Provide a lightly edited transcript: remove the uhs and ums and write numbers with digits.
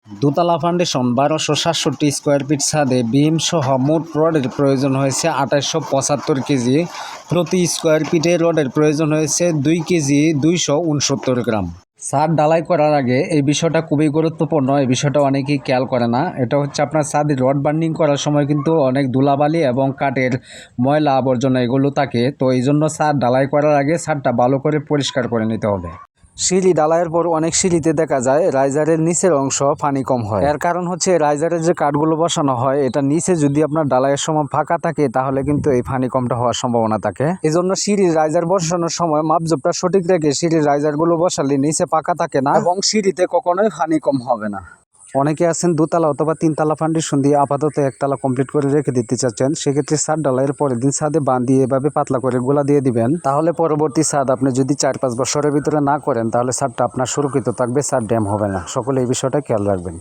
দোতলা foundation 1267 square feet ছাদে বিম সহ মোট রডের প্রয়োজন হয়েছে 2875 কেজি। প্রতি স্কোয়ার ফিটে রডের প্রয়োজন হয়েছে 2 কেজি 269 গ্রাম। ছাদ ঢালাই করার আগে এই বিষয়টা খুবই গুরুত্বপূর্ণ। এই বিষয়টা অনেকেই খেয়াল করে না। এটা হচ্ছে আপনার ছাদে রড বার্নিং করার সময় কিন্তু অনেক ধুলাবালি এবং কাঠের ময়লা আবর্জনা এগুলো থাকে। তো এই জন্য ছাদ ঢালাই করার আগে ছাদটা ভালো করে পরিষ্কার করে নিতে হবে। সিঁড়ি ঢালাইয়ের পর অনেক সিঁড়িতে দেখা যায় রাইজারের নিচের অংশ পানি কম হয়। এর কারণ হচ্ছে রাইজারের যে কাঠগুলো বসানো হয় এটা নিচে যদি আপনার ঢালাইয়ের সময় ফাঁকা থাকে তাহলে কিন্তু এই পানি কমটা হওয়ার সম্ভাবনা থাকে। এই জন্য সিঁড়ির রাইজার বসানোর সময় মাপজোপটা সঠিক রেখে সিঁড়ির রাইজারগুলো বসালে নিচে পাকা থাকে না এবং সিঁড়িতে কখনোই পানি কম হবে না। অনেকে আছেন দোতলা অথবা তিনতলা ফাউন্ডেশন দিয়ে আপাতত একতলা কমপ্লিট করে রেখে দিতে চাচ্ছেন। সেক্ষেত্রে ছাদ ঢালাইয়ের পরের দিন ছাদে বাঁধ দিয়ে এভাবে পাতলা করে গোলা দিয়ে দিবেন। তাহলে পরবর্তী ছাদ আপনি যদি 4-5 বছরের ভিতরে না করেন তাহলে ছাদটা আপনার সুরক্ষিত থাকবে, ছাদ ড্যাম হবে না। সকলে এই বিষয়টা খেয়াল রাখবেন।